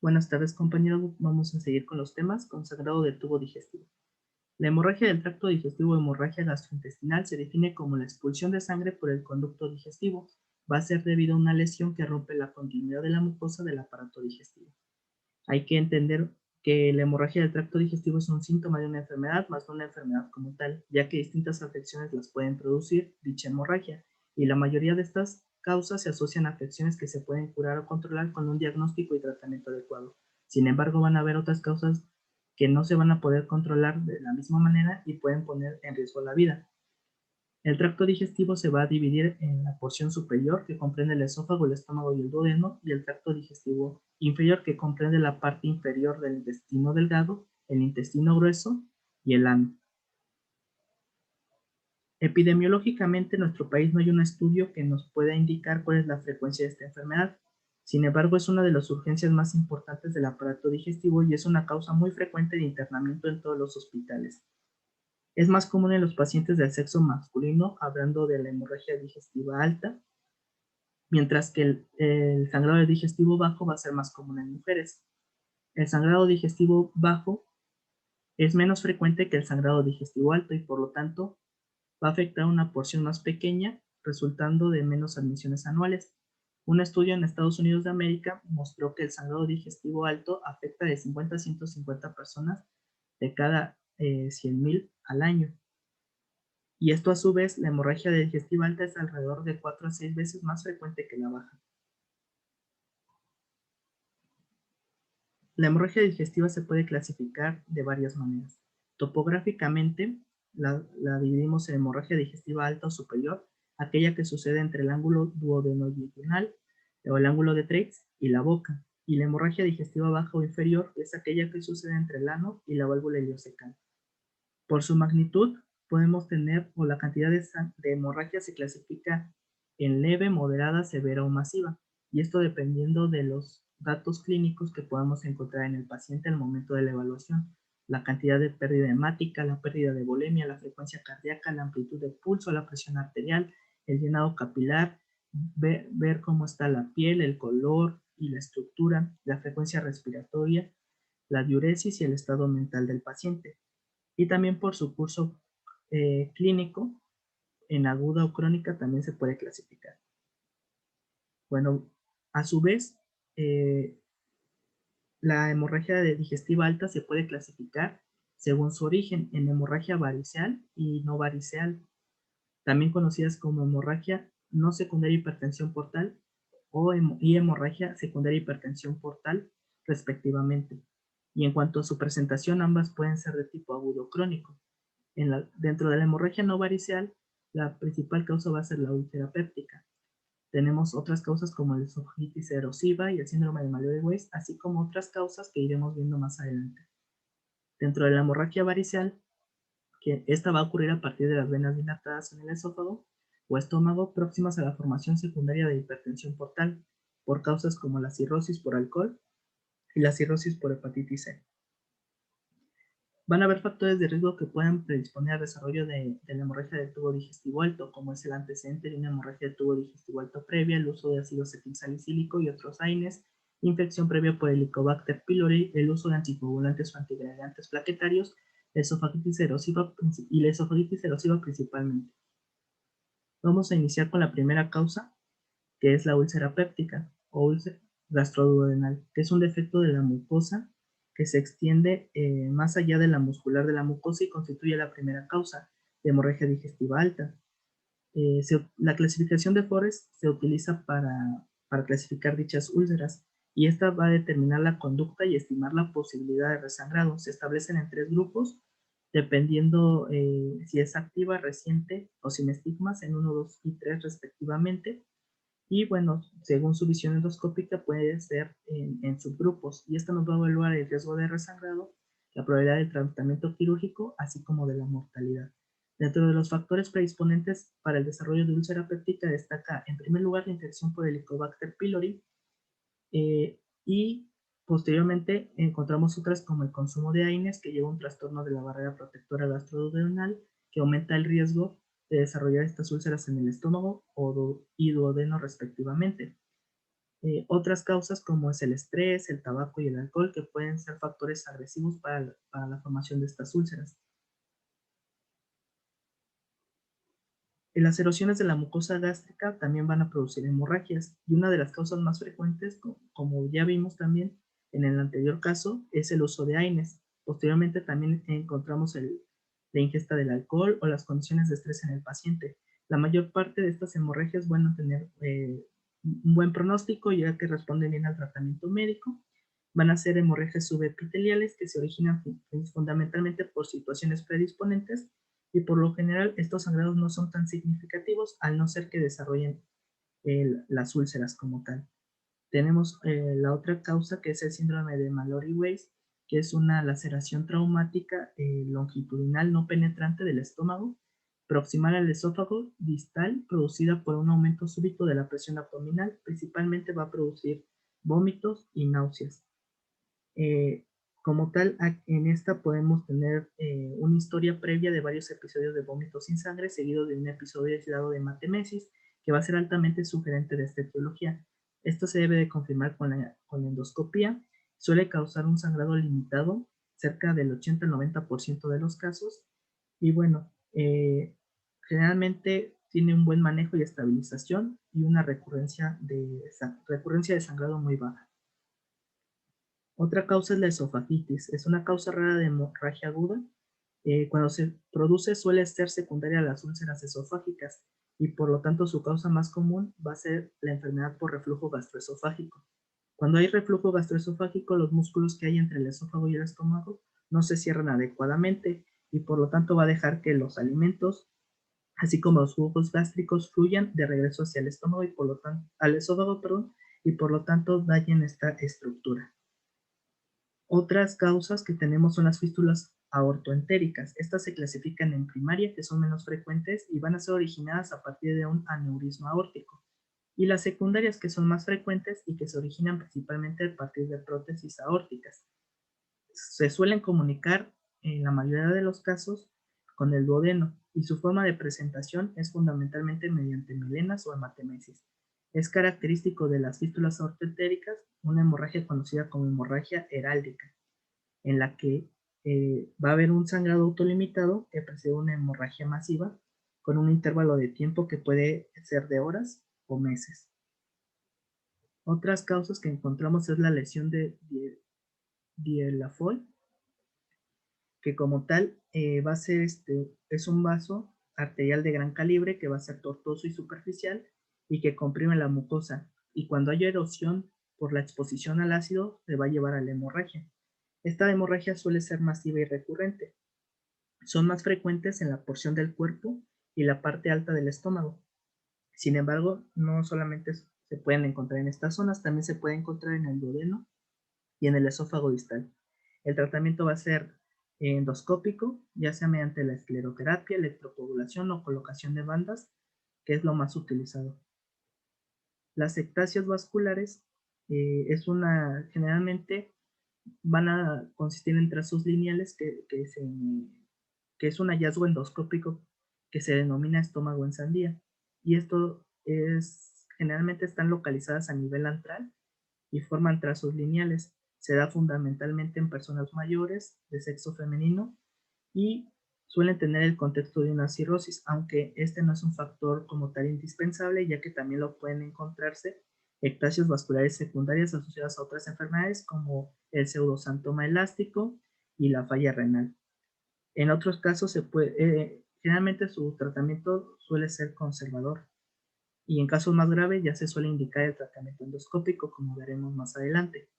Buenas tardes, compañeros. Vamos a seguir con los temas con sangrado del tubo digestivo. La hemorragia del tracto digestivo o hemorragia gastrointestinal se define como la expulsión de sangre por el conducto digestivo. Va a ser debido a una lesión que rompe la continuidad de la mucosa del aparato digestivo. Hay que entender que la hemorragia del tracto digestivo es un síntoma de una enfermedad, más no una enfermedad como tal, ya que distintas afecciones las pueden producir dicha hemorragia, y la mayoría de estas causas se asocian a afecciones que se pueden curar o controlar con un diagnóstico y tratamiento adecuado. Sin embargo, van a haber otras causas que no se van a poder controlar de la misma manera y pueden poner en riesgo la vida. El tracto digestivo se va a dividir en la porción superior, que comprende el esófago, el estómago y el duodeno, y el tracto digestivo inferior, que comprende la parte inferior del intestino delgado, el intestino grueso y el ano. Epidemiológicamente, en nuestro país no hay un estudio que nos pueda indicar cuál es la frecuencia de esta enfermedad. Sin embargo, es una de las urgencias más importantes del aparato digestivo y es una causa muy frecuente de internamiento en todos los hospitales. Es más común en los pacientes del sexo masculino, hablando de la hemorragia digestiva alta, mientras que el sangrado digestivo bajo va a ser más común en mujeres. El sangrado digestivo bajo es menos frecuente que el sangrado digestivo alto y por lo tanto va a afectar a una porción más pequeña, resultando de menos admisiones anuales. Un estudio en Estados Unidos de América mostró que el sangrado digestivo alto afecta de 50 a 150 personas de cada 100,000 al año. Y esto a su vez, la hemorragia digestiva alta es alrededor de 4 a 6 veces más frecuente que la baja. La hemorragia digestiva se puede clasificar de varias maneras. Topográficamente, la dividimos en hemorragia digestiva alta o superior, aquella que sucede entre el ángulo duodenojejunal o el ángulo de Treitz y la boca, y la hemorragia digestiva baja o inferior es aquella que sucede entre el ano y la válvula ileocecal. Por su magnitud, podemos tener, o la cantidad de hemorragia se clasifica en leve, moderada, severa o masiva, y esto dependiendo de los datos clínicos que podamos encontrar en el paciente al momento de la evaluación, la cantidad de pérdida hemática, la pérdida de volemia, la frecuencia cardíaca, la amplitud de pulso, la presión arterial, el llenado capilar, ver cómo está la piel, el color y la estructura, la frecuencia respiratoria, la diuresis y el estado mental del paciente. Y también por su curso clínico, en aguda o crónica también se puede clasificar. Bueno, a su vez, eh, la hemorragia digestiva alta se puede clasificar según su origen en hemorragia variceal y no variceal, también conocidas como hemorragia no secundaria hipertensión portal y hemorragia secundaria hipertensión portal, respectivamente. Y en cuanto a su presentación, ambas pueden ser de tipo agudo o crónico. Dentro de la hemorragia no variceal, la principal causa va a ser la úlcera péptica. Tenemos otras causas como la esofagitis erosiva y el síndrome de Mallory-Weiss, así como otras causas que iremos viendo más adelante. Dentro de la hemorragia variceal, que esta va a ocurrir a partir de las venas dilatadas en el esófago o estómago próximas a la formación secundaria de hipertensión portal, por causas como la cirrosis por alcohol y la cirrosis por hepatitis C. Van a haber factores de riesgo que puedan predisponer al desarrollo de la hemorragia del tubo digestivo alto, como es el antecedente de una hemorragia del tubo digestivo alto previa, el uso de ácido acetilsalicílico y otros AINES, infección previa por Helicobacter pylori, el uso de anticoagulantes o antiagregantes plaquetarios, la esofagitis erosiva y la esofagitis erosiva principalmente. Vamos a iniciar con la primera causa, que es la úlcera péptica o úlcera gastroduodenal, que es un defecto de la mucosa que se extiende más allá de la muscular de la mucosa y constituye la primera causa de hemorragia digestiva alta. La clasificación de Forest se utiliza para clasificar dichas úlceras y esta va a determinar la conducta y estimar la posibilidad de resangrado. Se establecen en 3 grupos, dependiendo si es activa, reciente o sin estigmas en 1, 2 y 3 respectivamente. Y bueno, según su visión endoscópica puede ser en subgrupos y esto nos va a evaluar el riesgo de resangrado, la probabilidad de tratamiento quirúrgico, así como de la mortalidad. Dentro de los factores predisponentes para el desarrollo de úlcera péptica destaca en primer lugar la infección por Helicobacter pylori y posteriormente encontramos otras como el consumo de AINES que lleva un trastorno de la barrera protectora gastroduodenal que aumenta el riesgo de desarrollar estas úlceras en el estómago y duodeno respectivamente. Otras causas como es el estrés, el tabaco y el alcohol, que pueden ser factores agresivos para la formación de estas úlceras. Las erosiones de la mucosa gástrica también van a producir hemorragias, y una de las causas más frecuentes, como ya vimos también en el anterior caso, es el uso de AINES. Posteriormente también encontramos la ingesta del alcohol o las condiciones de estrés en el paciente. La mayor parte de estas hemorragias van a tener un buen pronóstico, ya que responden bien al tratamiento médico. Van a ser hemorragias subepiteliales que se originan fundamentalmente por situaciones predisponentes, y por lo general estos sangrados no son tan significativos, al no ser que desarrollen las úlceras como tal. Tenemos la otra causa, que es el síndrome de Mallory-Weiss, que es una laceración traumática longitudinal no penetrante del estómago, proximal al esófago distal, producida por un aumento súbito de la presión abdominal. Principalmente va a producir vómitos y náuseas. Eh, Como tal, en esta podemos tener una historia previa de varios episodios de vómitos sin sangre, seguido de un episodio aislado de hematemesis, que va a ser altamente sugerente de esta etiología. Esto se debe de confirmar con endoscopía. Suele causar un sangrado limitado, cerca del 80 al 90% de los casos, y bueno, generalmente tiene un buen manejo y estabilización, y una recurrencia de sangrado muy baja. Otra causa es la esofagitis. Es una causa rara de hemorragia aguda. Cuando se produce suele ser secundaria a las úlceras esofágicas, y por lo tanto su causa más común va a ser la enfermedad por reflujo gastroesofágico. Cuando hay reflujo gastroesofágico, los músculos que hay entre el esófago y el estómago no se cierran adecuadamente, y por lo tanto va a dejar que los alimentos, así como los jugos gástricos, fluyan de regreso hacia el estómago y por lo tanto, al esófago, perdón, y por lo tanto dañen esta estructura. Otras causas que tenemos son las fístulas aortoentéricas. Estas se clasifican en primaria, que son menos frecuentes y van a ser originadas a partir de un aneurisma aórtico, y las secundarias, que son más frecuentes y que se originan principalmente a partir de prótesis aórticas. Se suelen comunicar en la mayoría de los casos con el duodeno, y su forma de presentación es fundamentalmente mediante melenas o hematemesis. Es característico de las fístulas aortoentéricas una hemorragia conocida como hemorragia heráldica, en la que va a haber un sangrado autolimitado que precede una hemorragia masiva, con un intervalo de tiempo que puede ser de horas o meses. Otras causas que encontramos es la lesión de Dieulafoy, que como tal va a ser es un vaso arterial de gran calibre que va a ser tortuoso y superficial, y que comprime la mucosa, y cuando haya erosión por la exposición al ácido se va a llevar a la hemorragia. Esta hemorragia suele ser masiva y recurrente. Son más frecuentes en la porción del cuerpo y la parte alta del estómago. Sin embargo, no solamente se pueden encontrar en estas zonas, también se puede encontrar en el duodeno y en el esófago distal. El tratamiento va a ser endoscópico, ya sea mediante la escleroterapia, electrocoagulación o colocación de bandas, que es lo más utilizado. Las ectasias vasculares generalmente van a consistir en trazos lineales que es un hallazgo endoscópico que se denomina estómago en sandía. Y esto generalmente están localizadas a nivel antral y forman trazos lineales. Se da fundamentalmente en personas mayores de sexo femenino, y suelen tener el contexto de una cirrosis, aunque este no es un factor como tal indispensable, ya que también lo pueden encontrarse ectasias vasculares secundarias asociadas a otras enfermedades como el pseudosantoma elástico y la falla renal. En otros casos generalmente su tratamiento suele ser conservador, y en casos más graves ya se suele indicar el tratamiento endoscópico, como veremos más adelante.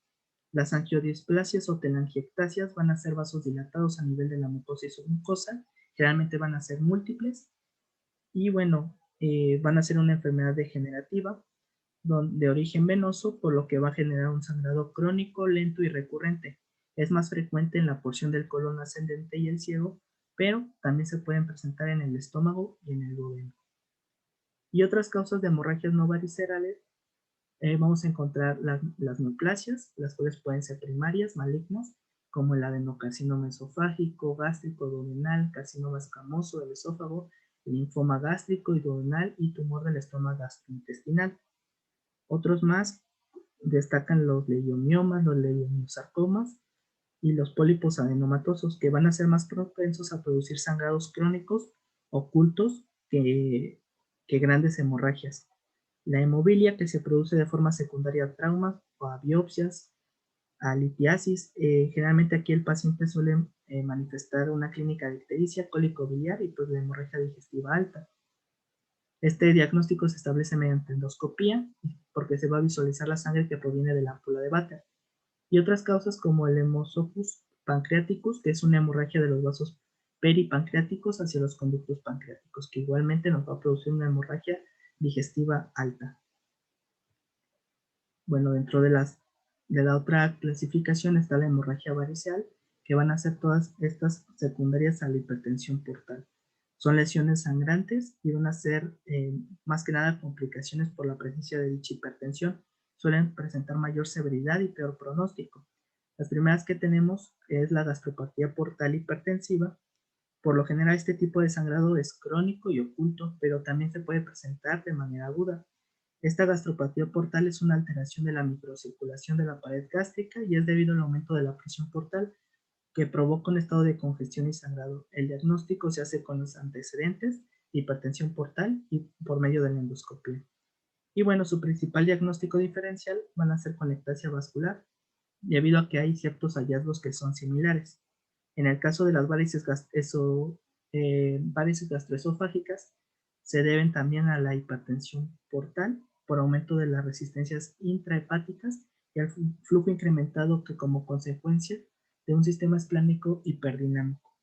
Las angiodisplasias o telangiectasias van a ser vasos dilatados a nivel de la mucosa y submucosa, generalmente van a ser múltiples, y bueno, van a ser una enfermedad degenerativa de origen venoso, por lo que va a generar un sangrado crónico, lento y recurrente. Es más frecuente en la porción del colon ascendente y el ciego, pero también se pueden presentar en el estómago y en el duodeno. Y otras causas de hemorragias no varicerales, vamos a encontrar las neoplasias, las cuales pueden ser primarias, malignas, como el adenocarcinoma esofágico, gástrico, duodenal, carcinoma escamoso del esófago, linfoma gástrico y duodenal y tumor del estómago gastrointestinal. Otros más, Destacan los leiomiomas, los leiomiosarcomas y los pólipos adenomatosos, que van a ser más propensos a producir sangrados crónicos ocultos que grandes hemorragias. La hemofilia, que se produce de forma secundaria a traumas o a biopsias, a litiasis. Generalmente aquí el paciente suele manifestar una clínica de ictericia, cólico biliar y pues la hemorragia digestiva alta. Este diagnóstico se establece mediante endoscopía porque se va a visualizar la sangre que proviene de la ámpula de Vater. Y otras causas como el hemosophus pancreaticus, que es una hemorragia de los vasos peripancreáticos hacia los conductos pancreáticos, que igualmente nos va a producir una hemorragia digestiva alta. Bueno, dentro de la otra clasificación está la hemorragia variceal, que van a ser todas estas secundarias a la hipertensión portal. Son lesiones sangrantes y van a ser más que nada complicaciones por la presencia de dicha hipertensión. Suelen presentar mayor severidad y peor pronóstico. Las primeras que tenemos es la gastropatía portal hipertensiva. Por lo general este tipo de sangrado es crónico y oculto, pero también se puede presentar de manera aguda. Esta gastropatía portal es una alteración de la microcirculación de la pared gástrica y es debido al aumento de la presión portal que provoca un estado de congestión y sangrado. El diagnóstico se hace con los antecedentes de hipertensión portal y por medio de la endoscopia. Y bueno, su principal diagnóstico diferencial van a ser con ectasia vascular, debido a que hay ciertos hallazgos que son similares. En el caso de las varices gastroesofágicas, se deben también a la hipertensión portal por aumento de las resistencias intrahepáticas y al flujo incrementado que como consecuencia de un sistema esplánico hiperdinámico.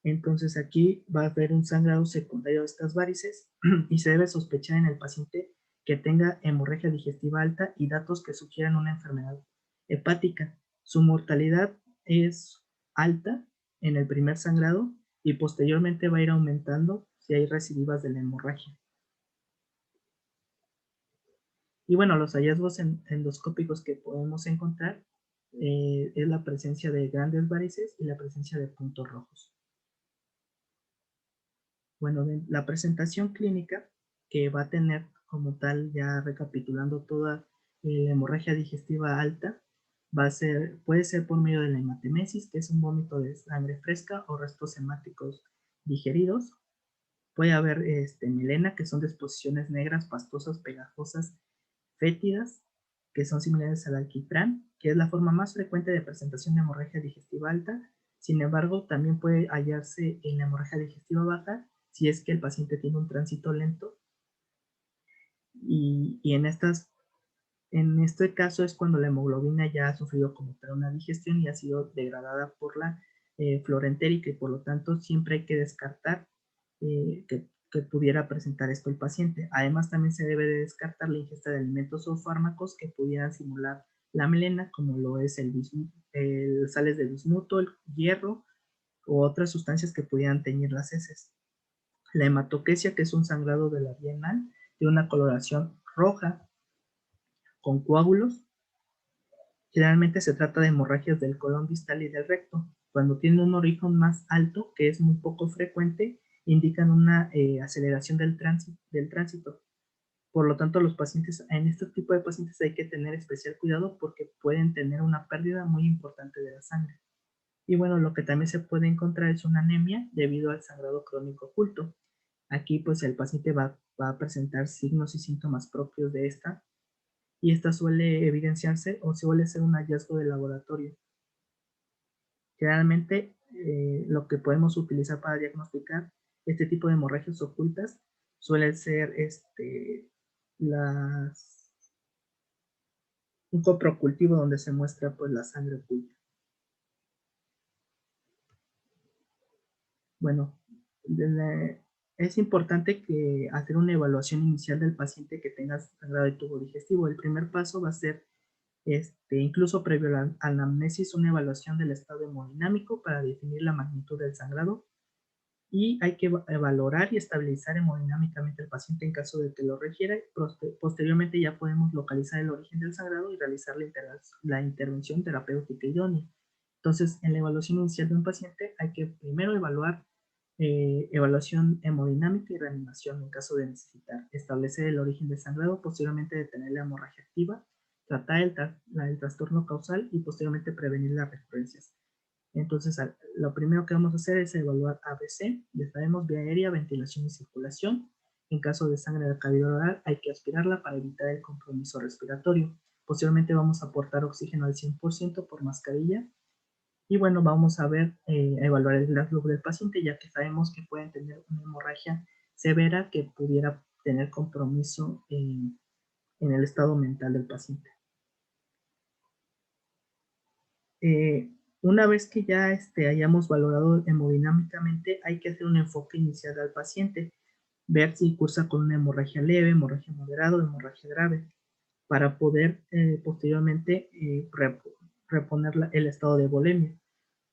Entonces aquí va a haber un sangrado secundario de estas varices y se debe sospechar en el paciente que tenga hemorragia digestiva alta y datos que sugieran una enfermedad hepática. Su mortalidad es alta en el primer sangrado y posteriormente va a ir aumentando si hay recidivas de la hemorragia. Y bueno, los hallazgos endoscópicos que podemos encontrar es la presencia de grandes varices y la presencia de puntos rojos. Bueno, la presentación clínica que va a tener como tal, ya recapitulando toda la hemorragia digestiva alta, puede ser por medio de la hematemesis, que es un vómito de sangre fresca o restos hemáticos digeridos. Puede haber melena, que son disposiciones negras, pastosas, pegajosas, fétidas, que son similares al alquitrán, que es la forma más frecuente de presentación de hemorragia digestiva alta. Sin embargo, también puede hallarse en la hemorragia digestiva baja si es que el paciente tiene un tránsito lento. Y en este caso es cuando la hemoglobina ya ha sufrido como tal una digestión y ha sido degradada por la flora entérica y por lo tanto siempre hay que descartar que pudiera presentar esto el paciente. Además también se debe de descartar la ingesta de alimentos o fármacos que pudieran simular la melena, como lo es el sales de bismuto, el hierro u otras sustancias que pudieran teñir las heces. La hematoquesia, que es un sangrado de la vía anal de una coloración roja con coágulos. Generalmente se trata de hemorragias del colon distal y del recto. Cuando tienen un origen más alto, que es muy poco frecuente, indican una aceleración del tránsito. Por lo tanto, en este tipo de pacientes hay que tener especial cuidado porque pueden tener una pérdida muy importante de la sangre. Y bueno, lo que también se puede encontrar es una anemia debido al sangrado crónico oculto. Aquí pues el paciente va a presentar signos y síntomas propios de esta y esta suele evidenciarse o suele ser un hallazgo de laboratorio. Generalmente lo que podemos utilizar para diagnosticar este tipo de hemorragias ocultas suele ser un coprocultivo donde se muestra pues la sangre oculta. Bueno, es importante que hacer una evaluación inicial del paciente que tenga sangrado de tubo digestivo. El primer paso va a ser incluso previo a la anamnesis, una evaluación del estado hemodinámico para definir la magnitud del sangrado y hay que valorar y estabilizar hemodinámicamente al paciente en caso de que lo requiera. Posteriormente ya podemos localizar el origen del sangrado y realizar la intervención terapéutica idónea. Entonces, en la evaluación inicial de un paciente hay que primero evaluar evaluación hemodinámica y reanimación en caso de necesitar, establecer el origen del sangrado, posteriormente detener la hemorragia activa, tratar el trastorno causal y posteriormente prevenir las recurrencias. Entonces, lo primero que vamos a hacer es evaluar ABC. Ya sabemos, vía aérea, ventilación y circulación. En caso de sangre de cavidad oral, hay que aspirarla para evitar el compromiso respiratorio. Posteriormente vamos a aportar oxígeno al 100% por mascarilla. Y bueno, vamos a ver, a evaluar el flujo del paciente, ya que sabemos que pueden tener una hemorragia severa que pudiera tener compromiso en el estado mental del paciente. Una vez que ya hayamos valorado hemodinámicamente, hay que hacer un enfoque inicial al paciente, ver si cursa con una hemorragia leve, hemorragia moderada o hemorragia grave, para poder posteriormente reponer el estado de volemia.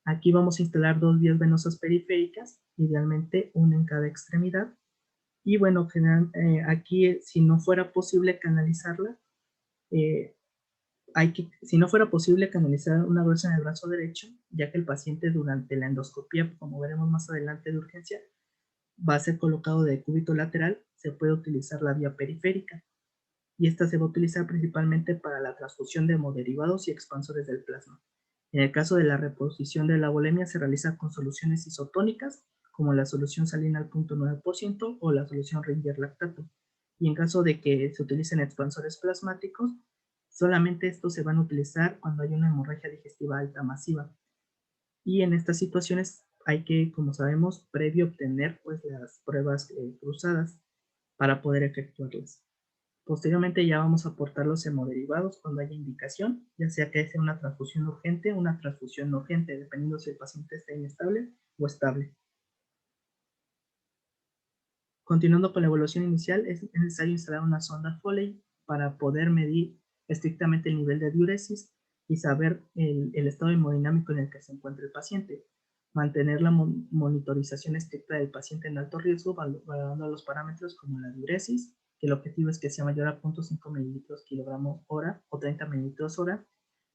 Aquí vamos a instalar 2 vías venosas periféricas, idealmente una en cada extremidad. Y bueno, aquí si no fuera posible canalizarla, si no fuera posible canalizar una gruesa en el brazo derecho, ya que el paciente durante la endoscopía, como veremos más adelante de urgencia, va a ser colocado de cúbito lateral, se puede utilizar la vía periférica. Y esta se va a utilizar principalmente para la transfusión de hemoderivados y expansores del plasma. En el caso de la reposición de la volemia se realiza con soluciones isotónicas, como la solución salina al 0.9% o la solución Ringer lactato. Y en caso de que se utilicen expansores plasmáticos, solamente estos se van a utilizar cuando hay una hemorragia digestiva alta masiva. Y en estas situaciones hay que, como sabemos, previo obtener pues, las pruebas cruzadas para poder efectuarlas. Posteriormente ya vamos a aportar los hemoderivados cuando haya indicación, ya sea que sea una transfusión urgente o una transfusión no urgente, dependiendo si el paciente está inestable o estable. Continuando con la evaluación inicial, es necesario instalar una sonda Foley para poder medir estrictamente el nivel de diuresis y saber el estado hemodinámico en el que se encuentra el paciente. Mantener la monitorización estricta del paciente en alto riesgo, valorando los parámetros como la diuresis, que el objetivo es que sea mayor a 0.5 mililitros kilogramo hora o 30 mililitros hora,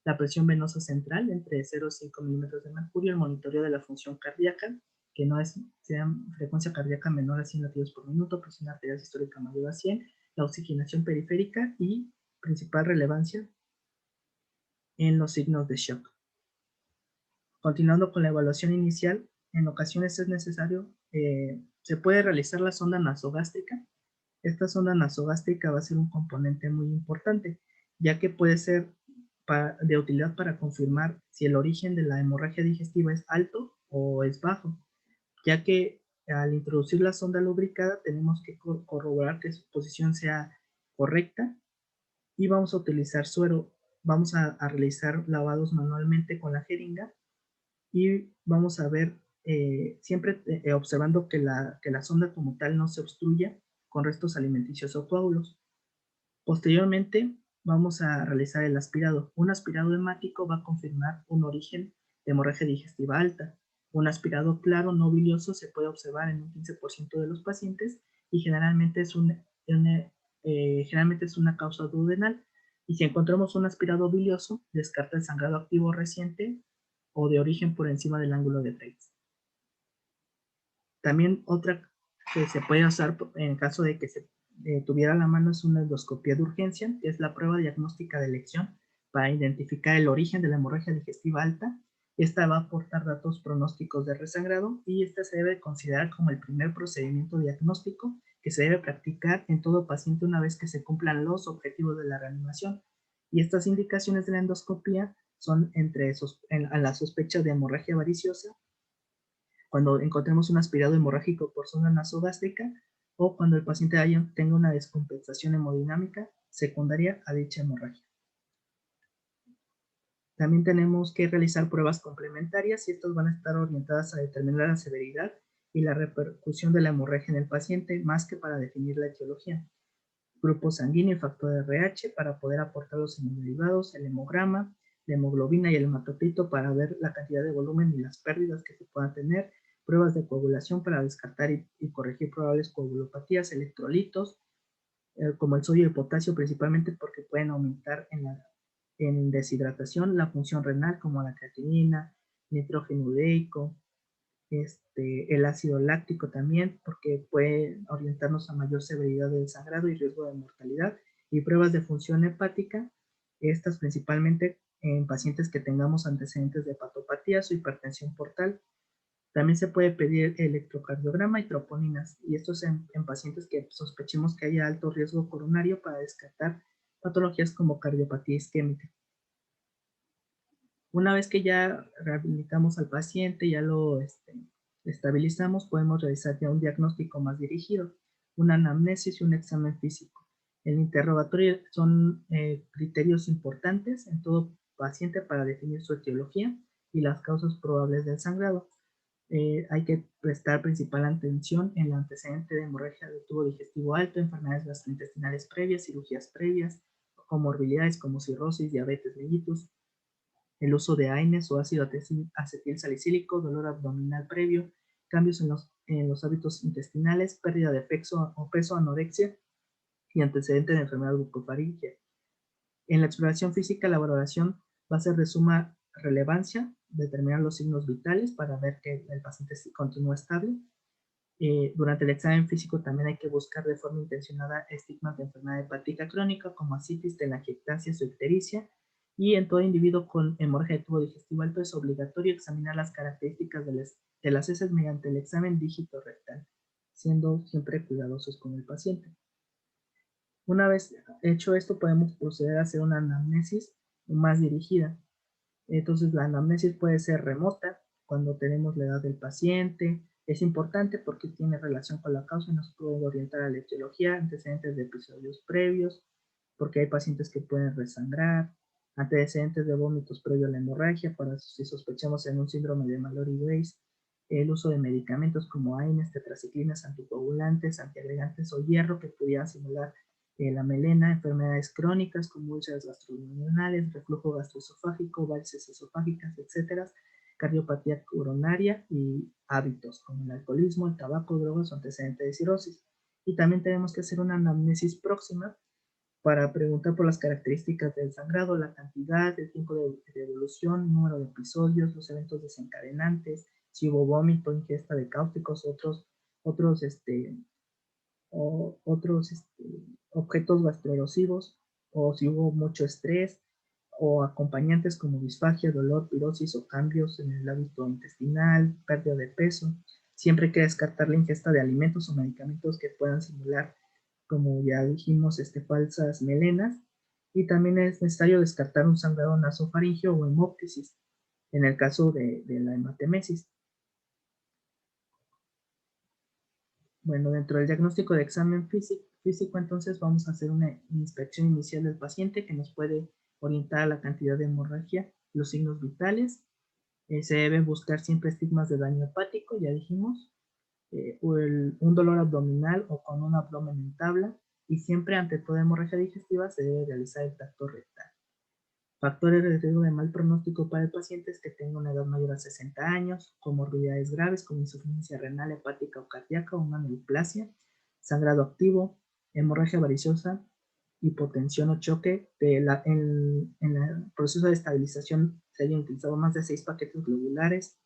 la presión venosa central entre 0 y 5 milímetros de mercurio, el monitoreo de la función cardíaca, que no sea frecuencia cardíaca menor a 100 latidos por minuto, presión arterial sistólica mayor a 100, la oxigenación periférica y principal relevancia en los signos de shock. Continuando con la evaluación inicial, en ocasiones es necesario, se puede realizar la sonda nasogástrica. Esta sonda nasogástrica va a ser un componente muy importante, ya que puede ser de utilidad para confirmar si el origen de la hemorragia digestiva es alto o es bajo, ya que al introducir la sonda lubricada tenemos que corroborar que su posición sea correcta y vamos a utilizar suero. Vamos a realizar lavados manualmente con la jeringa y vamos a ver, siempre observando que la sonda como tal no se obstruya con restos alimenticios o coágulos. Posteriormente, vamos a realizar el aspirado. Un aspirado hemático va a confirmar un origen de hemorragia digestiva alta. Un aspirado claro no bilioso se puede observar en un 15% de los pacientes y generalmente es una causa duodenal. Y si encontramos un aspirado bilioso, descarta el sangrado activo reciente o de origen por encima del ángulo de Treitz. También otra que se puede usar en caso de que se tuviera a la mano es una endoscopía de urgencia, que es la prueba diagnóstica de elección para identificar el origen de la hemorragia digestiva alta. Esta va a aportar datos pronósticos de resangrado y esta se debe considerar como el primer procedimiento diagnóstico que se debe practicar en todo paciente una vez que se cumplan los objetivos de la reanimación. Y estas indicaciones de la endoscopía son a la sospecha de hemorragia variciosa, cuando encontremos un aspirado hemorrágico por zona nasogástrica o cuando el paciente tenga una descompensación hemodinámica secundaria a dicha hemorragia. También tenemos que realizar pruebas complementarias y estas van a estar orientadas a determinar la severidad y la repercusión de la hemorragia en el paciente, más que para definir la etiología. Grupo sanguíneo y factor RH para poder aportar los hemoderivados, el hemograma, la hemoglobina y el hematocrito para ver la cantidad de volumen y las pérdidas que se puedan tener, pruebas de coagulación para descartar y corregir probables coagulopatías, electrolitos, como el sodio y el potasio, principalmente porque pueden aumentar en deshidratación la función renal, como la creatinina, nitrógeno ureico, el ácido láctico también, porque puede orientarnos a mayor severidad del sangrado y riesgo de mortalidad, y pruebas de función hepática Estas principalmente en pacientes que tengamos antecedentes de hepatopatías o hipertensión portal. También se puede pedir electrocardiograma y troponinas, y esto es en pacientes que sospechemos que haya alto riesgo coronario para descartar patologías como cardiopatía isquémica. Una vez que ya rehabilitamos al paciente, ya lo estabilizamos, podemos realizar ya un diagnóstico más dirigido, una anamnesis y un examen físico. El interrogatorio son criterios importantes en todo paciente para definir su etiología y las causas probables del sangrado. Hay que prestar principal atención en el antecedente de hemorragia del tubo digestivo alto, enfermedades gastrointestinales previas, cirugías previas, comorbilidades como cirrosis, diabetes mellitus, el uso de AINES o ácido acetil salicílico, dolor abdominal previo, cambios en los hábitos intestinales, pérdida de peso o peso, anorexia y antecedente de enfermedad bucofaríngea. En la exploración física, la valoración va a ser de suma relevancia, determinar los signos vitales para ver que el paciente continúa estable. Durante el examen físico también hay que buscar de forma intencionada estigmas de enfermedad hepática crónica como ascitis, telangiectasia o ictericia, y en todo individuo con hemorragia de tubo digestivo alto es obligatorio examinar las características de las heces mediante el examen dígito rectal, siendo siempre cuidadosos con el paciente. Una vez hecho esto, podemos proceder a hacer una anamnesis más dirigida. Entonces, la anamnesis puede ser remota, cuando tenemos la edad del paciente. Es importante porque tiene relación con la causa y nos puede orientar a la etiología, antecedentes de episodios previos, porque hay pacientes que pueden resangrar, antecedentes de vómitos previo a la hemorragia, para si sospechamos en un síndrome de Mallory-Weiss, el uso de medicamentos como AINES, tetraciclinas, anticoagulantes, antiagregantes o hierro que pudieran simular la melena, enfermedades crónicas como úlceras gastrointestinales, reflujo gastroesofágico, varices esofágicas, etcétera, cardiopatía coronaria y hábitos como el alcoholismo, el tabaco, drogas o antecedentes de cirrosis. Y también tenemos que hacer una anamnesis próxima para preguntar por las características del sangrado, la cantidad, el tiempo de evolución, número de episodios, los eventos desencadenantes, si hubo vómito, ingesta de cáusticos, otros objetos gastroerosivos, o si hubo mucho estrés, o acompañantes como disfagia, dolor, pirosis o cambios en el hábito intestinal, pérdida de peso. Siempre hay que descartar la ingesta de alimentos o medicamentos que puedan simular, como ya dijimos, falsas melenas. Y también es necesario descartar un sangrado nasofaringeo o hemóptisis en el caso de la hematemesis. Bueno, dentro del diagnóstico de examen físico, entonces vamos a hacer una inspección inicial del paciente que nos puede orientar a la cantidad de hemorragia, los signos vitales. Se deben buscar siempre estigmas de daño hepático, ya dijimos, un dolor abdominal o con un abdomen en tabla, y siempre ante toda hemorragia digestiva se debe realizar el tacto rectal. Factores de riesgo de mal pronóstico para el paciente es que tenga una edad mayor a 60 años, comorbilidades graves como insuficiencia renal, hepática o cardíaca o una neoplasia, sangrado activo, hemorragia variciosa, hipotensión o choque. En el proceso de estabilización se hayan utilizado más de 6 paquetes globulares,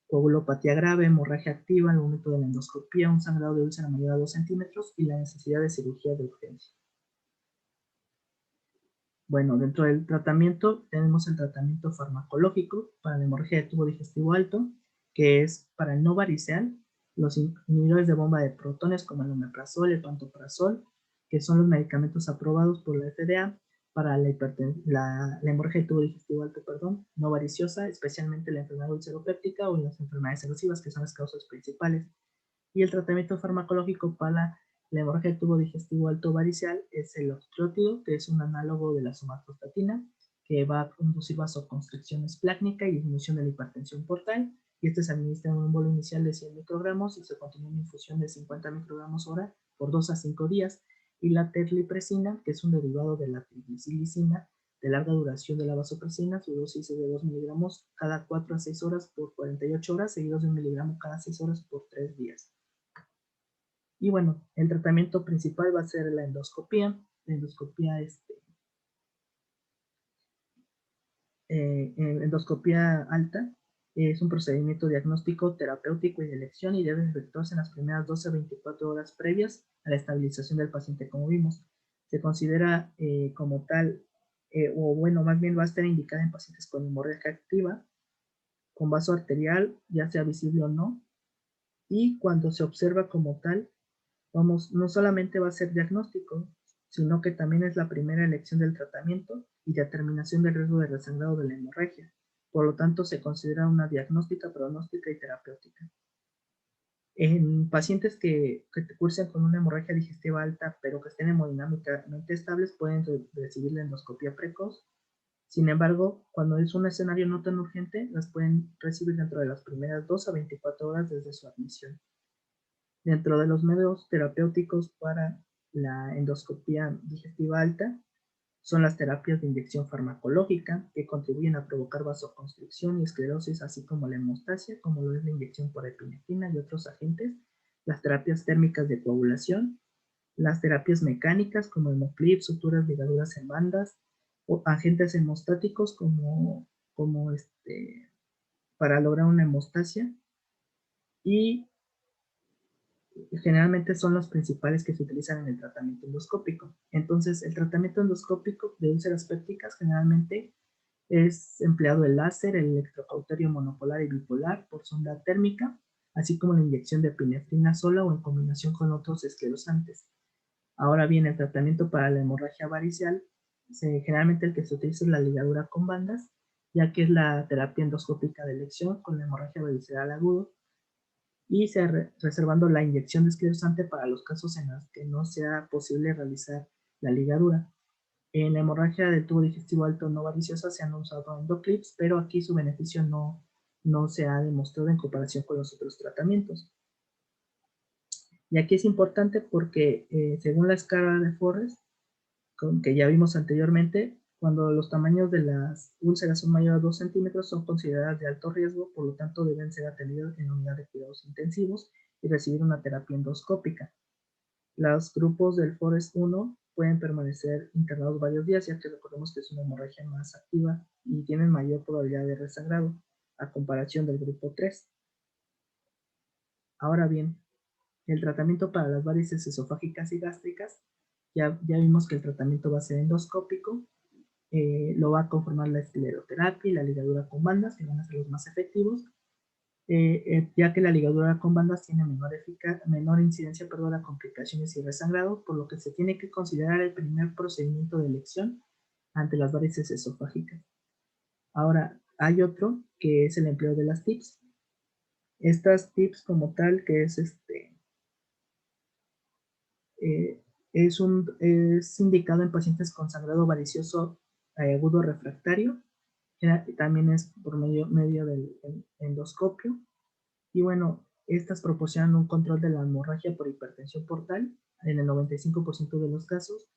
coagulopatía grave, hemorragia activa al momento de la endoscopía, un sangrado de úlcera mayor a 2 centímetros y la necesidad de cirugía de urgencia. Bueno, dentro del tratamiento tenemos el tratamiento farmacológico para la hemorragia de tubo digestivo alto, que es para el no variceal, los inhibidores de bomba de protones como el omeprazol, el pantoprazol, que son los medicamentos aprobados por la FDA para la hemorragia de tubo digestivo alto, no variciosa, especialmente la enfermedad ulceropéptica o las enfermedades erosivas, que son las causas principales. Y el tratamiento farmacológico para la hemorragia del tubo digestivo alto variceal es el oxyclótido, que es un análogo de la somatostatina, que va a inducir vasoconstricción esplácnica y disminución de la hipertensión portal. Y este se administra en un bolo inicial de 100 microgramos y se continúa en infusión de 50 microgramos hora por 2 a 5 días. Y la terlipresina, que es un derivado de la triglicina de larga duración de la vasopresina, su dosis es de 2 miligramos cada 4 a 6 horas por 48 horas, seguidos de 1 miligramo cada 6 horas por 3 días. Y bueno, el tratamiento principal va a ser la endoscopía. La endoscopía alta es un procedimiento diagnóstico, terapéutico y de elección y debe efectuarse en las primeras 12 a 24 horas previas a la estabilización del paciente, como vimos. Se considera como tal o bueno, más bien va a estar indicada en pacientes con hemorragia activa, con vaso arterial, ya sea visible o no, y cuando se observa como tal, vamos, no solamente va a ser diagnóstico, sino que también es la primera elección del tratamiento y determinación del riesgo de resangrado de la hemorragia. Por lo tanto, se considera una diagnóstica, pronóstica y terapéutica. En pacientes que cursen con una hemorragia digestiva alta, pero que estén hemodinámicamente estables, pueden recibir la endoscopia precoz. Sin embargo, cuando es un escenario no tan urgente, las pueden recibir dentro de las primeras 2 a 24 horas desde su admisión. Dentro de los medios terapéuticos para la endoscopia digestiva alta son las terapias de inyección farmacológica, que contribuyen a provocar vasoconstricción y esclerosis, así como la hemostasia, como lo es la inyección por epinefrina y otros agentes, las terapias térmicas de coagulación, las terapias mecánicas como hemoclip, suturas, ligaduras en bandas, o agentes hemostáticos como para lograr una hemostasia, y generalmente son los principales que se utilizan en el tratamiento endoscópico. Entonces, el tratamiento endoscópico de úlceras pépticas generalmente es empleado el láser, el electrocauterio monopolar y bipolar por sonda térmica, así como la inyección de epinefrina sola o en combinación con otros esclerosantes. Ahora bien, el tratamiento para la hemorragia varicial, generalmente el que se utiliza es la ligadura con bandas, ya que es la terapia endoscópica de elección con la hemorragia varicela agudo, y reservando la inyección de esclerosante para los casos en los que no sea posible realizar la ligadura. En la hemorragia del tubo digestivo alto no variciosa se han usado endoclips, pero aquí su beneficio no se ha demostrado en comparación con los otros tratamientos. Y aquí es importante porque según la escala de Forrest, que ya vimos anteriormente, cuando los tamaños de las úlceras son mayores a 2 centímetros son consideradas de alto riesgo, por lo tanto deben ser atendidas en la unidad de cuidados intensivos y recibir una terapia endoscópica. Los grupos del Forest 1 pueden permanecer internados varios días, ya que recordemos que es una hemorragia más activa y tienen mayor probabilidad de resangrado a comparación del grupo 3. Ahora bien, el tratamiento para las varices esofágicas y gástricas, ya vimos que el tratamiento va a ser endoscópico, lo va a conformar la escleroterapia y la ligadura con bandas, que van a ser los más efectivos, ya que la ligadura con bandas tiene menor incidencia a complicaciones y resangrado, por lo que se tiene que considerar el primer procedimiento de elección ante las varices esofágicas. Ahora, hay otro que es el empleo de las TIPS. Estas TIPS como tal, que es indicado en pacientes con sangrado varicioso agudo refractario, también es por medio del endoscopio. Y bueno, estas proporcionan un control de la hemorragia por hipertensión portal en el 95% de los casos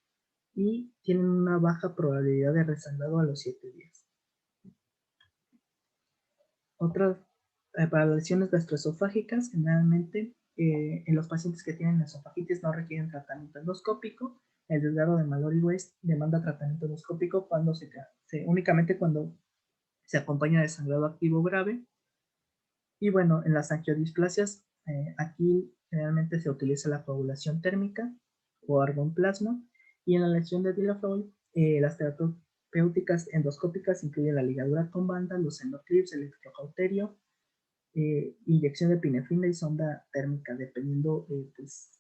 y tienen una baja probabilidad de resangrado a los 7 días. Otras, para las lesiones gastroesofágicas, generalmente en los pacientes que tienen esofagitis no requieren tratamiento endoscópico. El desgarro de Mallory West demanda tratamiento endoscópico únicamente cuando se acompaña de sangrado activo grave. Y bueno, en las angiodisplasias, aquí generalmente se utiliza la coagulación térmica o argón plasma. Y en la lesión de Dillafroy, las terapéuticas endoscópicas incluyen la ligadura con banda, los endoclips, el electrocauterio, inyección de epinefrina y sonda térmica, dependiendo pues,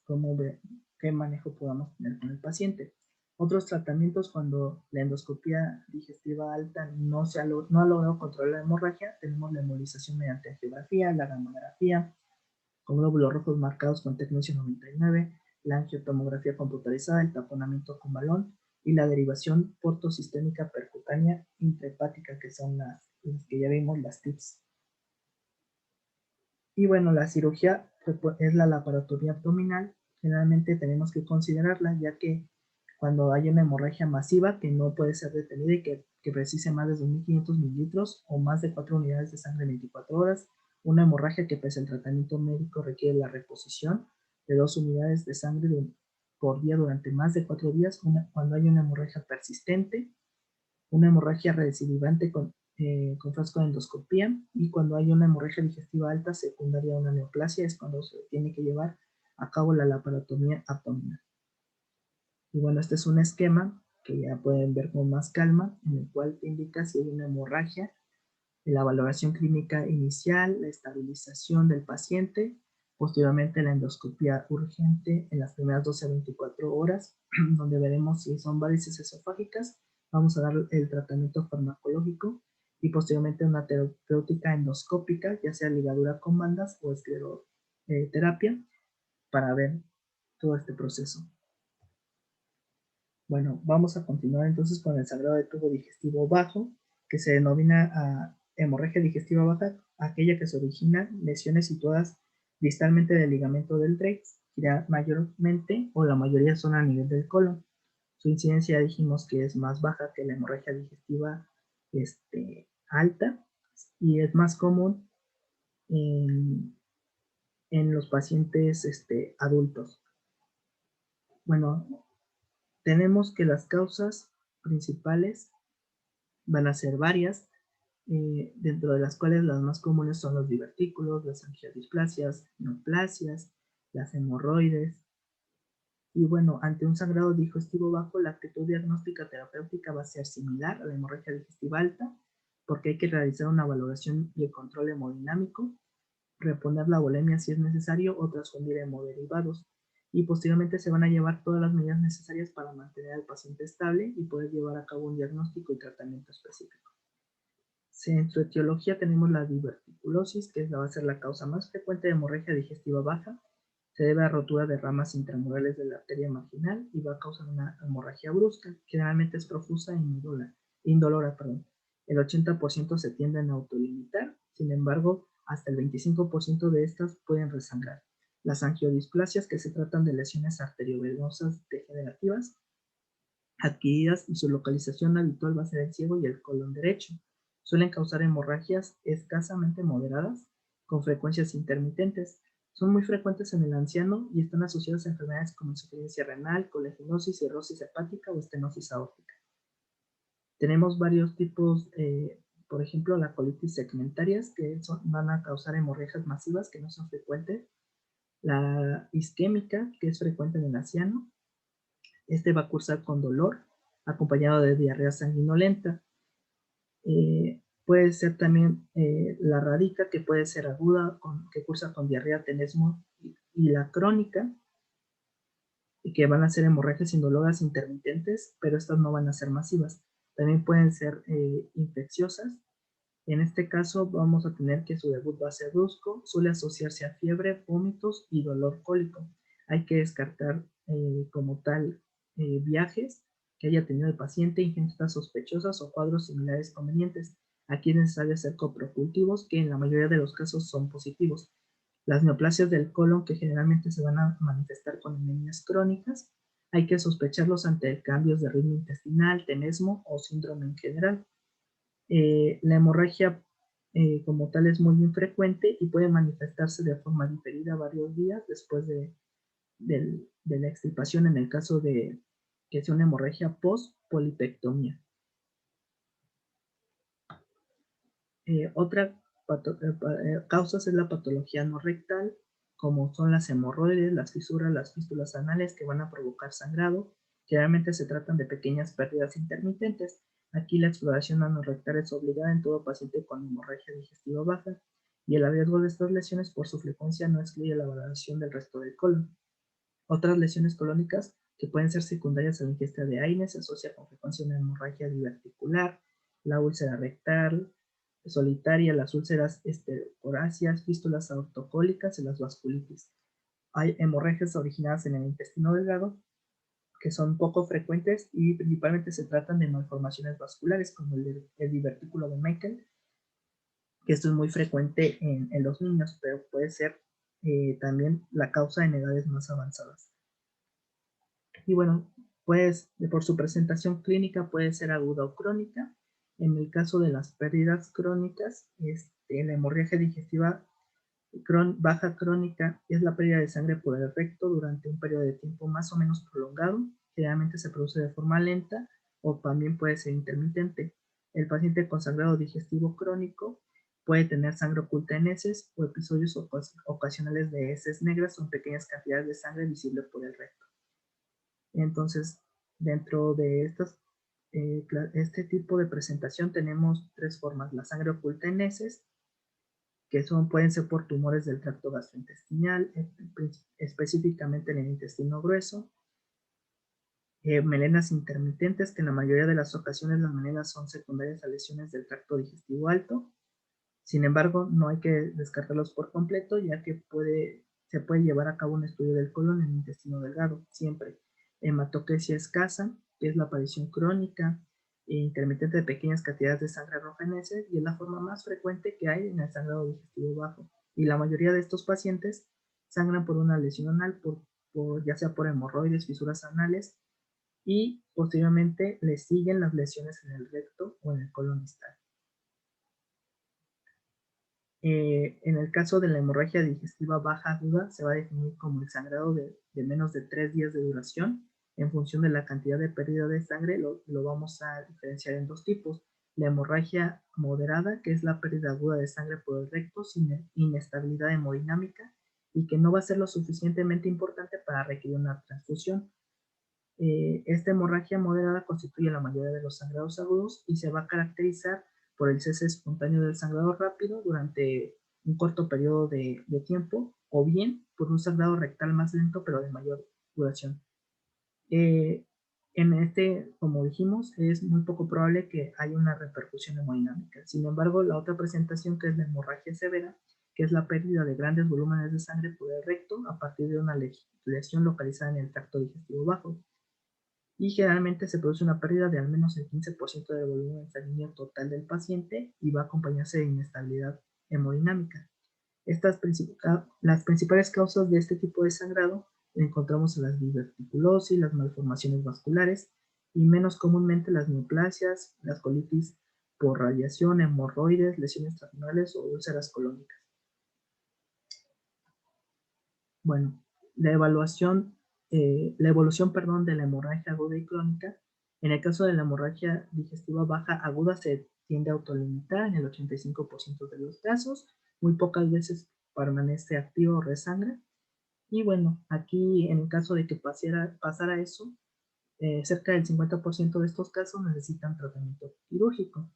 qué manejo podamos tener con el paciente. Otros tratamientos, cuando la endoscopia digestiva alta no ha logrado controlar la hemorragia, tenemos la embolización mediante angiografía, la gamografía, con glóbulos rojos marcados con tecnosio 99, la angiotomografía computarizada, el taponamiento con balón y la derivación portosistémica percutánea intrahepática, que son las que ya vimos, las TIPS. Y bueno, la cirugía es la laparotomía abdominal. Generalmente tenemos que considerarla, ya que cuando hay una hemorragia masiva que no puede ser detenida y que precise más de 2.500 mililitros o más de 4 unidades de sangre en 24 horas, una hemorragia que pese al tratamiento médico requiere la reposición de 2 unidades de sangre por día durante más de 4 días, cuando hay una hemorragia persistente, una hemorragia recidivante con frasco de endoscopía, y cuando hay una hemorragia digestiva alta secundaria a una neoplasia es cuando se tiene que llevar a cabo la laparotomía abdominal. Y bueno, este es un esquema que ya pueden ver con más calma, en el cual te indica si hay una hemorragia, la valoración clínica inicial, la estabilización del paciente, posteriormente la endoscopia urgente en las primeras 12 a 24 horas, donde veremos si son varices esofágicas, vamos a dar el tratamiento farmacológico y posteriormente una terapéutica endoscópica, ya sea ligadura con bandas o escleroterapia, para ver todo este proceso. Bueno, vamos a continuar entonces con el sangrado de tubo digestivo bajo, que se denomina hemorragia digestiva baja, aquella que se origina lesiones situadas distalmente del ligamento del Trex, ya mayormente o la mayoría son a nivel del colon. Su incidencia dijimos que es más baja que la hemorragia digestiva alta y es más común en los pacientes adultos. Bueno, tenemos que las causas principales van a ser varias, dentro de las cuales las más comunes son los divertículos, las angiodisplasias, neoplasias, las hemorroides. Y bueno, ante un sangrado digestivo bajo, la actitud diagnóstica terapéutica va a ser similar a la hemorragia digestiva alta, porque hay que realizar una valoración y el control hemodinámico, reponer la volemia si es necesario o transfundir hemoderivados. Y posteriormente se van a llevar todas las medidas necesarias para mantener al paciente estable y poder llevar a cabo un diagnóstico y tratamiento específico. En su etiología tenemos la diverticulosis, que va a ser la causa más frecuente de hemorragia digestiva baja. Se debe a rotura de ramas intramurales de la arteria marginal y va a causar una hemorragia brusca. Generalmente es profusa e indolora. El 80% se tienden a autolimitar, sin embargo, hasta el 25% de estas pueden resangrar. Las angiodisplasias, que se tratan de lesiones arteriovenosas degenerativas adquiridas y su localización habitual va a ser el ciego y el colon derecho. Suelen causar hemorragias escasamente moderadas, con frecuencias intermitentes. Son muy frecuentes en el anciano y están asociadas a enfermedades como insuficiencia renal, coleginosis, cirrosis hepática o estenosis aórtica. Tenemos varios tipos, por ejemplo, la colitis segmentarias, que van a causar hemorragias masivas que no son frecuentes. La isquémica, que es frecuente en el anciano. Va a cursar con dolor, acompañado de diarrea sanguinolenta. Puede ser también la radica, que puede ser aguda, que cursa con diarrea, tenesmo, y la crónica, y que van a ser hemorragias indoloras intermitentes, pero estas no van a ser masivas. También pueden ser infecciosas. En este caso vamos a tener que su debut va a ser brusco, suele asociarse a fiebre, vómitos y dolor cólico. Hay que descartar como tal viajes que haya tenido el paciente, ingestas sospechosas o cuadros similares convenientes. Aquí es necesario hacer coprocultivos, que en la mayoría de los casos son positivos. Las neoplasias del colon, que generalmente se van a manifestar con anemias crónicas, hay que sospecharlos ante cambios de ritmo intestinal, tenesmo o síndrome en general. La hemorragia como tal es muy infrecuente y puede manifestarse de forma diferida varios días después de la extirpación, en el caso de que sea una hemorragia post-polipectomía. Otra causas es la patología no rectal, como son las hemorroides, las fisuras, las fístulas anales, que van a provocar sangrado. Generalmente se tratan de pequeñas pérdidas intermitentes. Aquí la exploración anorrectal es obligada en todo paciente con hemorragia digestiva baja, y el riesgo de estas lesiones por su frecuencia no excluye la valoración del resto del colon. Otras lesiones colónicas que pueden ser secundarias a la ingesta de AINE se asocia con frecuencia una hemorragia diverticular, la úlcera rectal solitaria, las úlceras esterocoráceas, fístulas aortocólicas y las vasculitis. Hay hemorragias originadas en el intestino delgado que son poco frecuentes y principalmente se tratan de malformaciones vasculares como el divertículo de Meckel, que esto es muy frecuente en los niños, pero puede ser también la causa en edades más avanzadas. Y bueno, pues por su presentación clínica puede ser aguda o crónica. En el caso de las pérdidas crónicas, la hemorragia digestiva baja crónica es la pérdida de sangre por el recto durante un periodo de tiempo más o menos prolongado. Generalmente se produce de forma lenta o también puede ser intermitente. El paciente con sangrado digestivo crónico puede tener sangre oculta en heces o episodios ocasionales de heces negras o en pequeñas cantidades de sangre visible por el recto. Entonces, Dentro de este tipo de presentación tenemos tres formas: la sangre oculta en heces, que pueden ser por tumores del tracto gastrointestinal, específicamente en el intestino grueso; melenas intermitentes, que en la mayoría de las ocasiones las melenas son secundarias a lesiones del tracto digestivo alto. Sin embargo, no hay que descartarlos por completo, ya que se puede llevar a cabo un estudio del colon en el intestino delgado, siempre. Hematoquesia escasa, que es la aparición crónica e intermitente de pequeñas cantidades de sangre roja en heces, y es la forma más frecuente que hay en el sangrado digestivo bajo. Y la mayoría de estos pacientes sangran por una lesión anal, ya sea por hemorroides, fisuras anales, y posteriormente le siguen las lesiones en el recto o en el colon distal. En el caso de la hemorragia digestiva baja aguda, se va a definir como el sangrado de menos de 3 días de duración. En función de la cantidad de pérdida de sangre, lo vamos a diferenciar en dos tipos: la hemorragia moderada, que es la pérdida aguda de sangre por el recto sin inestabilidad hemodinámica y que no va a ser lo suficientemente importante para requerir una transfusión. Esta hemorragia moderada constituye la mayoría de los sangrados agudos y se va a caracterizar por el cese espontáneo del sangrado rápido durante un corto periodo de tiempo, o bien por un sangrado rectal más lento pero de mayor duración. En como dijimos, es muy poco probable que haya una repercusión hemodinámica. Sin embargo, la otra presentación, que es la hemorragia severa, que es la pérdida de grandes volúmenes de sangre por el recto a partir de una lesión localizada en el tracto digestivo bajo, y generalmente se produce una pérdida de al menos el 15% del volumen sanguíneo total del paciente y va a acompañarse de inestabilidad hemodinámica. Las principales causas de este tipo de sangrado encontramos en las diverticulosis, las malformaciones vasculares y menos comúnmente las neoplasias, las colitis por radiación, hemorroides, lesiones transmurales o úlceras colónicas. Bueno, la evolución de la hemorragia aguda y crónica. En el caso de la hemorragia digestiva baja aguda se tiende a autolimitar en el 85% de los casos, muy pocas veces permanece activa o resangra. Y bueno, aquí en el caso de que pasara eso, cerca del 50% de estos casos necesitan tratamiento quirúrgico.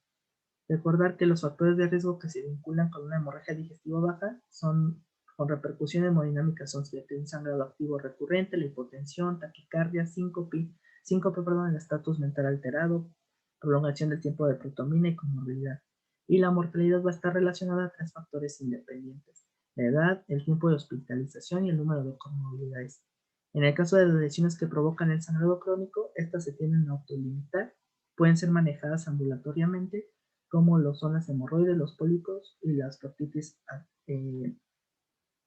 Recordar que los factores de riesgo que se vinculan con una hemorragia digestiva baja con repercusión hemodinámica son un sangrado activo recurrente, la hipotensión, taquicardia, síncope, el estatus mental alterado, prolongación del tiempo de protomina y comorbilidad. Y la mortalidad va a estar relacionada a tres factores independientes: la edad, el tiempo de hospitalización y el número de comorbilidades. En el caso de las lesiones que provocan el sangrado crónico, estas se tienden a autolimitar, pueden ser manejadas ambulatoriamente, como lo son las hemorroides, los pólipos y la proctitis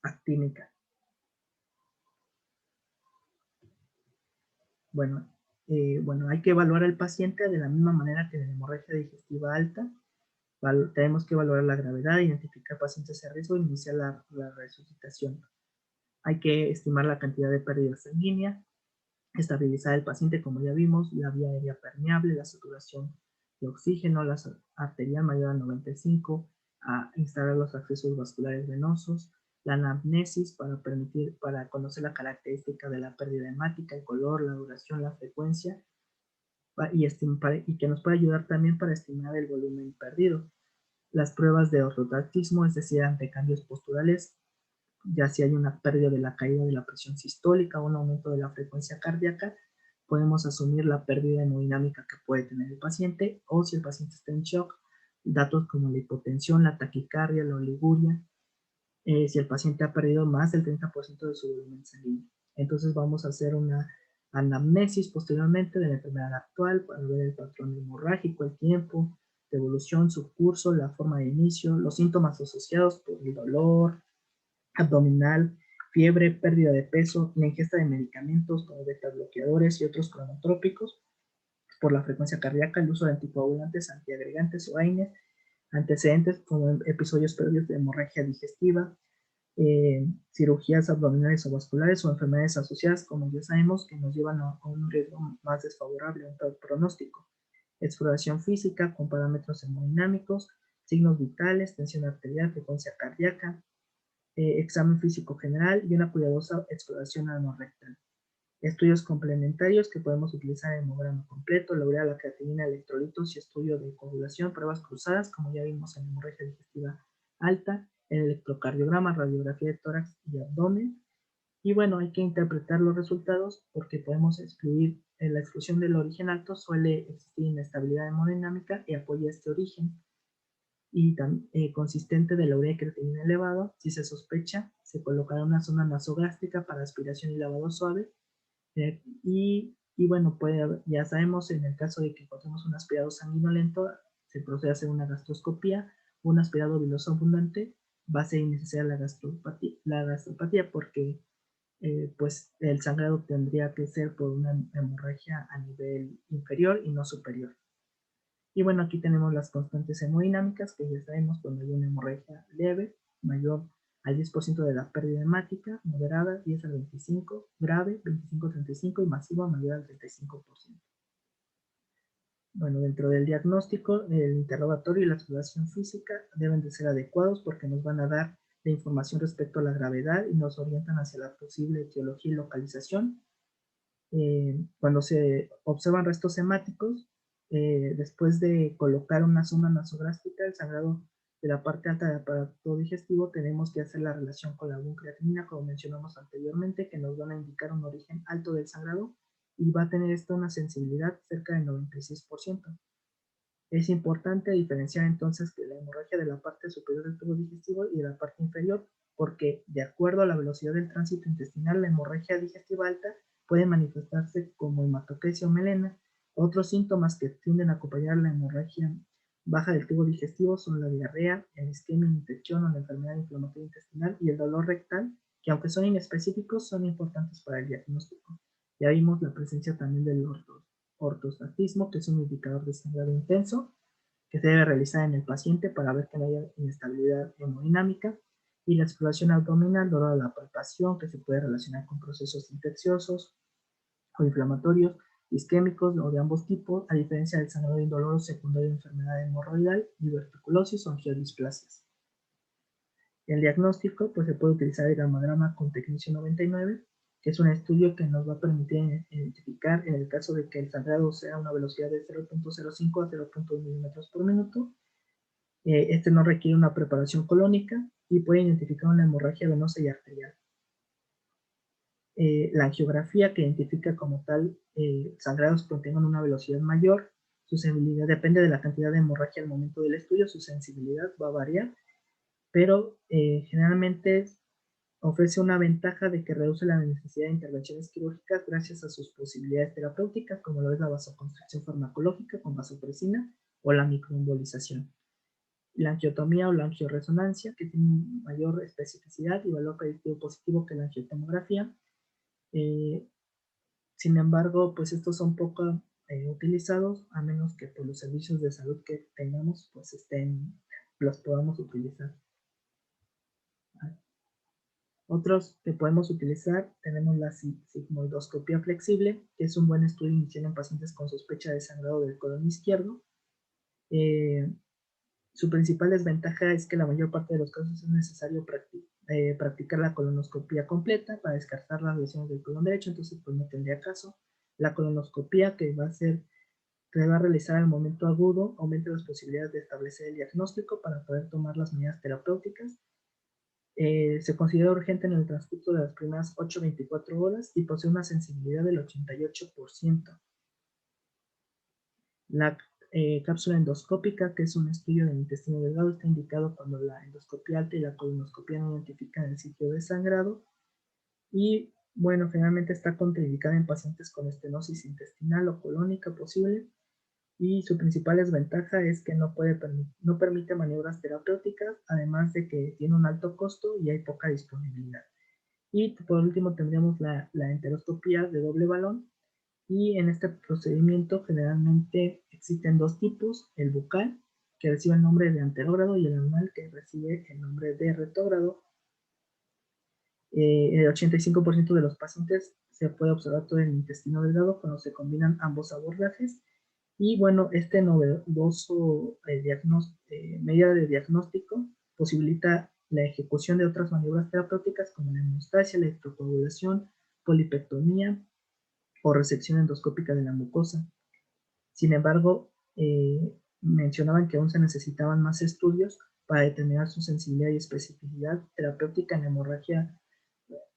actínica. Bueno, hay que evaluar al paciente de la misma manera que en la hemorragia digestiva alta. Tenemos que evaluar la gravedad, identificar pacientes de riesgo e iniciar la resucitación. Hay que estimar la cantidad de pérdida sanguínea, estabilizar el paciente, como ya vimos, la vía aérea permeable, la saturación de oxígeno, la arterial mayor a 95, a instalar los accesos vasculares venosos, la anamnesis para conocer la característica de la pérdida hemática, el color, la duración, la frecuencia, y que nos puede ayudar también para estimar el volumen perdido. Las pruebas de ortotaxismo, es decir, ante cambios posturales, ya si hay una pérdida de la caída de la presión sistólica o un aumento de la frecuencia cardíaca, podemos asumir la pérdida hemodinámica que puede tener el paciente, o si el paciente está en shock, datos como la hipotensión, la taquicardia, la oliguria, si el paciente ha perdido más del 30% de su volumen sanguíneo. Entonces vamos a hacer una anamnesis posteriormente de la enfermedad actual para ver el patrón hemorrágico, el tiempo de evolución, su curso, la forma de inicio, los síntomas asociados por el dolor abdominal, fiebre, pérdida de peso, la ingesta de medicamentos como beta bloqueadores y otros cronotrópicos, por la frecuencia cardíaca, el uso de anticoagulantes, antiagregantes o AINES, antecedentes como episodios previos de hemorragia digestiva, cirugías abdominales o vasculares o enfermedades asociadas, como ya sabemos, que nos llevan a un riesgo más desfavorable, un peor pronóstico. Exploración física con parámetros hemodinámicos, signos vitales, tensión arterial, frecuencia cardíaca, examen físico general y una cuidadosa exploración anorrectal. Estudios complementarios que podemos utilizar en hemograma completo, la urea, la creatinina, electrolitos y estudio de coagulación, pruebas cruzadas, como ya vimos en hemorragia digestiva alta, el electrocardiograma, radiografía de tórax y abdomen. Y bueno, hay que interpretar los resultados porque podemos excluir, la exclusión del origen alto suele existir inestabilidad hemodinámica y apoya este origen. Y consistente de la urea y creatinina elevado, si se sospecha, se colocará una zona nasogástrica para aspiración y lavado suave. Y bueno, ya sabemos, en el caso de que encontremos un aspirado sanguinolento, se procede a hacer una gastroscopía. Un aspirado viloso abundante va a ser innecesaria la gastropatía porque pues el sangrado tendría que ser por una hemorragia a nivel inferior y no superior. Y bueno, aquí tenemos las constantes hemodinámicas, que ya sabemos cuando hay una hemorragia leve, mayor al 10% de la pérdida hemática, moderada 10 al 25, grave 25 al 35 y masiva mayor al 35%. Bueno, dentro del diagnóstico, el interrogatorio y la exploración física deben de ser adecuados porque nos van a dar la información respecto a la gravedad y nos orientan hacia la posible etiología y localización. Cuando se observan restos hemáticos, después de colocar una sonda nasogástrica, el sangrado de la parte alta del aparato digestivo, tenemos que hacer la relación con la creatinina, como mencionamos anteriormente, que nos van a indicar un origen alto del sangrado y va a tener esto una sensibilidad cerca del 96%. Es importante diferenciar entonces que la hemorragia de la parte superior del tubo digestivo y de la parte inferior, porque de acuerdo a la velocidad del tránsito intestinal, la hemorragia digestiva alta puede manifestarse como hematoquesia o melena. Otros síntomas que tienden a acompañar la hemorragia baja del tubo digestivo son la diarrea, el isquemia, infección o la enfermedad inflamatoria intestinal y el dolor rectal, que aunque son inespecíficos, son importantes para el diagnóstico. Ya vimos la presencia también del ortostatismo, que es un indicador de sangrado intenso, que se debe realizar en el paciente para ver que no haya inestabilidad hemodinámica, y la exploración abdominal, dolor a la palpación, que se puede relacionar con procesos infecciosos o inflamatorios, isquémicos o de ambos tipos, a diferencia del sangrado indoloro secundario de enfermedad hemorroidal, diverticulosis o angiodisplasias. El diagnóstico pues, se puede utilizar el gammagrama con tecnicio 99, que es un estudio que nos va a permitir identificar en el caso de que el sangrado sea a una velocidad de 0.05 a 0.1 milímetros por minuto. Este no requiere una preparación colónica y puede identificar una hemorragia venosa y arterial. La angiografía, que identifica como tal sangrados que contengan una velocidad mayor, su sensibilidad depende de la cantidad de hemorragia al momento del estudio, su sensibilidad va a variar, pero generalmente ofrece una ventaja de que reduce la necesidad de intervenciones quirúrgicas gracias a sus posibilidades terapéuticas, como lo es la vasoconstricción farmacológica con vasopresina o la microembolización. La angiotomía o la angioresonancia, que tiene mayor especificidad y valor predictivo positivo que la angiotomografía. Sin embargo, pues estos son poco utilizados, a menos que por los servicios de salud que tengamos, pues los podamos utilizar. Otros que podemos utilizar, tenemos la sigmoidoscopía flexible, que es un buen estudio inicial en pacientes con sospecha de sangrado del colon izquierdo. Su principal desventaja es que la mayor parte de los casos es necesario practicar la colonoscopía completa para descartar las lesiones del colon derecho, entonces pues no tendría caso. La colonoscopía que va a realizar al momento agudo aumenta las posibilidades de establecer el diagnóstico para poder tomar las medidas terapéuticas. Se considera urgente en el transcurso de las primeras 8 a 24 horas y posee una sensibilidad del 88%. La cápsula endoscópica, que es un estudio del intestino delgado, está indicado cuando la endoscopia alta y la colonoscopia no identifican el sitio de sangrado. Y bueno, generalmente está contraindicada en pacientes con estenosis intestinal o colónica posible. Y su principal desventaja es que no permite maniobras terapéuticas, además de que tiene un alto costo y hay poca disponibilidad. Y por último tendríamos la enteroscopía de doble balón, y en este procedimiento generalmente existen dos tipos: el bucal, que recibe el nombre de anterógrado, y el anal, que recibe el nombre de retrógrado. El 85% de los pacientes se puede observar todo el intestino delgado cuando se combinan ambos abordajes. Y bueno, este novedoso medida de diagnóstico posibilita la ejecución de otras maniobras terapéuticas como la hemostasia, la electrocoagulación, polipectomía o resección endoscópica de la mucosa. Sin embargo, mencionaban que aún se necesitaban más estudios para determinar su sensibilidad y especificidad terapéutica en la hemorragia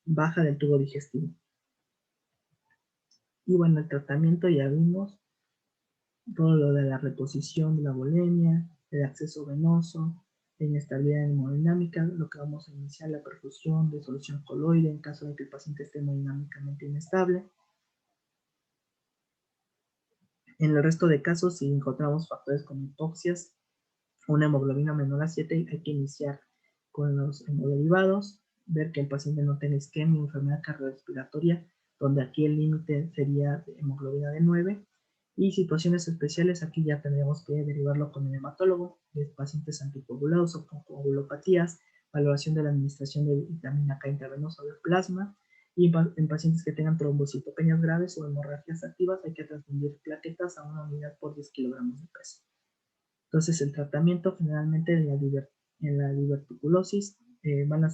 baja del tubo digestivo. Y bueno, el tratamiento ya vimos todo lo de la reposición de la volemia, el acceso venoso, la inestabilidad hemodinámica, lo que vamos a iniciar, la perfusión de solución coloide en caso de que el paciente esté hemodinámicamente inestable. En el resto de casos, si encontramos factores como hipoxias, una hemoglobina menor a 7, hay que iniciar con los hemoderivados, ver que el paciente no tenga isquemia o enfermedad cardiorrespiratoria, donde aquí el límite sería de hemoglobina de 9, y situaciones especiales, aquí ya tendríamos que derivarlo con el hematólogo, de pacientes anticoagulados o con coagulopatías, valoración de la administración de vitamina K intravenosa o de plasma, y en pacientes que tengan trombocitopenias graves o hemorragias activas hay que transfundir plaquetas a 1 unidad por 10 kilogramos de peso. Entonces el tratamiento generalmente en la diverticulosis va a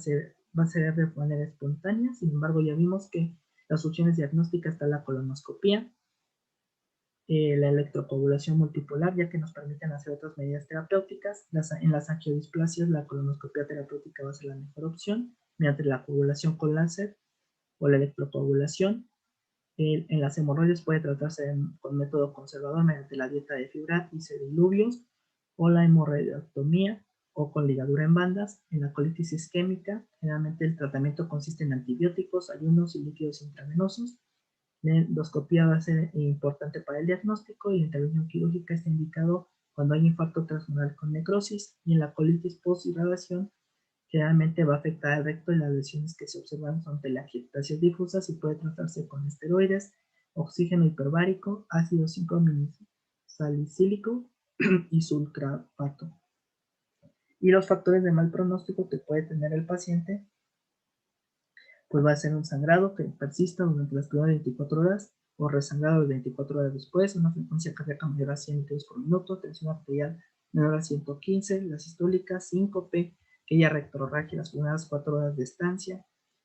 ser de manera espontánea, sin embargo ya vimos que las opciones diagnósticas está la colonoscopía, la electrocoagulación multipolar, ya que nos permiten hacer otras medidas terapéuticas. En las angiodisplasias la colonoscopia terapéutica va a ser la mejor opción, mediante la coagulación con láser o la electrocoagulación. En las hemorroides puede tratarse con método conservador mediante la dieta de fibra y sediluvios, o la hemorroidectomía o con ligadura en bandas. En la colitis isquémica, generalmente el tratamiento consiste en antibióticos, ayunos y líquidos intravenosos. La endoscopía va a ser importante para el diagnóstico y la intervención quirúrgica está indicado cuando hay infarto transmural con necrosis, y en la colitis post-irradiación generalmente va a afectar el recto y las lesiones que se observan son telangiectasias difusas y puede tratarse con esteroides, oxígeno hiperbárico, ácido 5-aminsalicílico y sulcrapato. Y los factores de mal pronóstico que puede tener el paciente, pues va a ser un sangrado que persista durante las primeras 24 horas o resangrado de 24 horas después, una frecuencia cardíaca mayor a 100 latidos por minuto, tensión arterial menor a 115, la sistólica, síncope, aquella rectorragia las primeras 4 horas de estancia,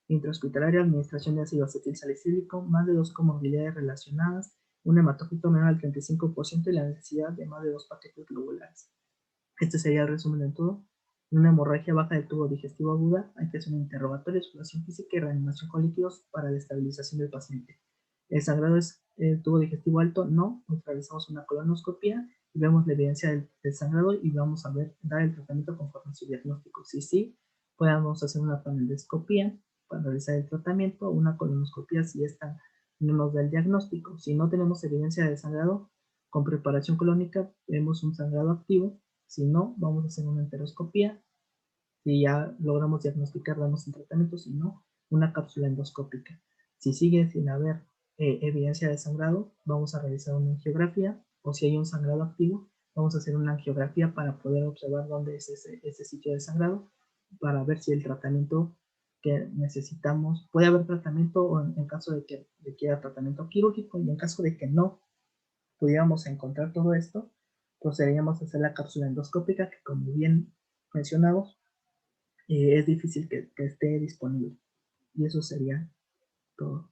intrahospitalaria, administración de ácido acetilsalicílico, más de 2 comorbilidades relacionadas, un hematócrito menor al 35% y la necesidad de más de 2 paquetes globulares. Este sería el resumen de todo. En una hemorragia baja del tubo digestivo aguda, hay que hacer un interrogatorio, exploración física y reanimación con líquidos para la estabilización del paciente. ¿El sangrado es el tubo digestivo alto? No. Nos realizamos una colonoscopia y vemos la evidencia del sangrado y vamos a dar el tratamiento conforme a su diagnóstico. Si sí, podemos hacer una panendoscopia para realizar el tratamiento, o una colonoscopia si tenemos el diagnóstico. Si no tenemos evidencia de sangrado, con preparación colónica vemos un sangrado activo. Si no, vamos a hacer una enteroscopia. Si ya logramos diagnosticar, damos un tratamiento. Si no, una cápsula endoscópica. Si sigue sin haber evidencia de sangrado, vamos a realizar una angiografía. O si hay un sangrado activo, vamos a hacer una angiografía para poder observar dónde es ese sitio de sangrado, para ver si el tratamiento que necesitamos, puede haber tratamiento o en caso de que requiera tratamiento quirúrgico, y en caso de que no pudiéramos encontrar todo esto, procederíamos a hacer la cápsula endoscópica, que como bien mencionamos, es difícil que esté disponible. Y eso sería todo.